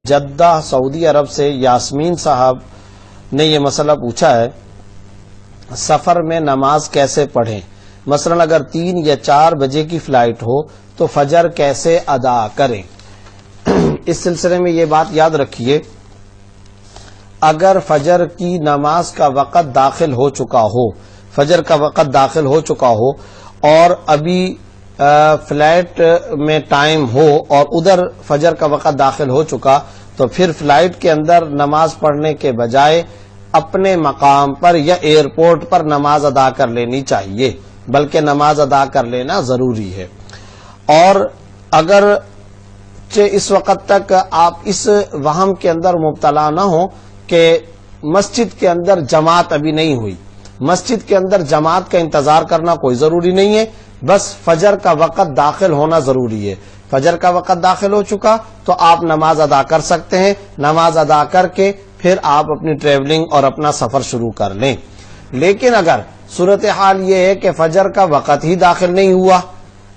Jeddah سعودی عرب سے یاسمین صاحب نے یہ مسئلہ پوچھا ہے، سفر میں نماز کیسے پڑھیں؟ مثلا اگر 3 یا 4 بجے کی فلائٹ ہو تو فجر کیسے ادا کریں؟ اس سلسلے میں یہ بات یاد رکھیے، اگر فجر کی نماز کا وقت داخل ہو چکا ہو، فجر کا وقت داخل ہو چکا ہو اور ابھی فلائٹ میں ٹائم ہو اور ادھر فجر کا وقت داخل ہو چکا، تو پھر فلائٹ کے اندر نماز پڑھنے کے بجائے اپنے مقام پر یا ایئرپورٹ پر نماز ادا کر لینی چاہیے، بلکہ نماز ادا کر لینا ضروری ہے۔ اور اگر اس وقت تک آپ اس وہم کے اندر مبتلا نہ ہوں کہ مسجد کے اندر جماعت ابھی نہیں ہوئی، مسجد کے اندر جماعت کا انتظار کرنا کوئی ضروری نہیں ہے، بس فجر کا وقت داخل ہونا ضروری ہے۔ فجر کا وقت داخل ہو چکا تو آپ نماز ادا کر سکتے ہیں، نماز ادا کر کے پھر آپ اپنی ٹریولنگ اور اپنا سفر شروع کر لیں۔ لیکن اگر صورتحال یہ ہے کہ فجر کا وقت ہی داخل نہیں ہوا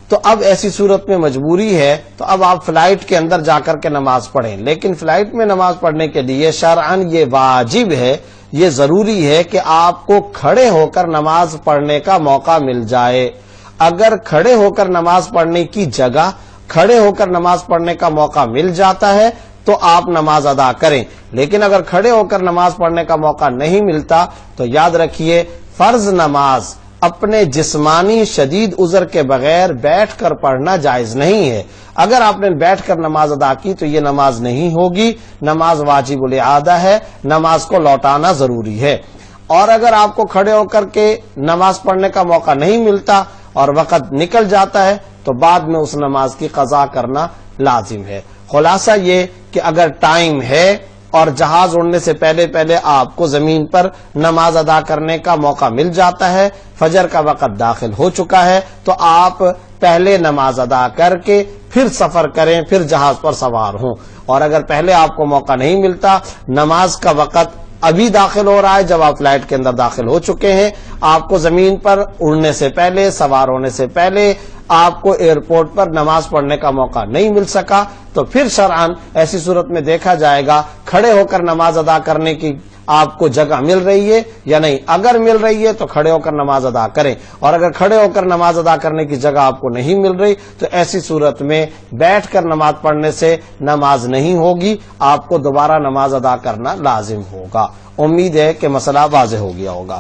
تو اب ایسی صورت میں مجبوری ہے تو اب آپ فلائٹ کے اندر جا کر کے نماز پڑھیں، لیکن فلائٹ میں نماز پڑھنے کے لیے شرعاً یہ واجب ہے، یہ ضروری ہے کہ آپ کو کھڑے ہو کر نماز پڑھنے کا موقع مل جائے۔ اگر کھڑے ہو کر نماز پڑھنے کی جگہ، کھڑے ہو کر نماز پڑھنے کا موقع مل جاتا ہے تو آپ نماز ادا کریں، لیکن اگر کھڑے ہو کر نماز پڑھنے کا موقع نہیں ملتا تو یاد رکھیے فرض نماز اپنے جسمانی شدید عذر کے بغیر بیٹھ کر پڑھنا جائز نہیں ہے۔ اگر آپ نے بیٹھ کر نماز ادا کی تو یہ نماز نہیں ہوگی، نماز واجب الاعادہ ہے، نماز کو لوٹانا ضروری ہے۔ اور اگر آپ کو کھڑے ہو کر کے نماز پڑھنے کا موقع نہیں ملتا اور وقت نکل جاتا ہے تو بعد میں اس نماز کی قضا کرنا لازم ہے۔ خلاصہ یہ کہ اگر ٹائم ہے اور جہاز اڑنے سے پہلے آپ کو زمین پر نماز ادا کرنے کا موقع مل جاتا ہے، فجر کا وقت داخل ہو چکا ہے، تو آپ پہلے نماز ادا کر کے پھر سفر کریں، پھر جہاز پر سوار ہوں۔ اور اگر پہلے آپ کو موقع نہیں ملتا، نماز کا وقت ابھی داخل ہو رہا ہے، جب آپ فلائٹ کے اندر داخل ہو چکے ہیں، آپ کو زمین پر اڑنے سے پہلے، سوار ہونے سے پہلے آپ کو ایئرپورٹ پر نماز پڑھنے کا موقع نہیں مل سکا، تو پھر شرعاً ایسی صورت میں دیکھا جائے گا کھڑے ہو کر نماز ادا کرنے کی آپ کو جگہ مل رہی ہے یا نہیں۔ اگر مل رہی ہے تو کھڑے ہو کر نماز ادا کریں، اور اگر کھڑے ہو کر نماز ادا کرنے کی جگہ آپ کو نہیں مل رہی تو ایسی صورت میں بیٹھ کر نماز پڑھنے سے نماز نہیں ہوگی، آپ کو دوبارہ نماز ادا کرنا لازم ہوگا۔ امید ہے کہ مسئلہ واضح ہو گیا ہوگا۔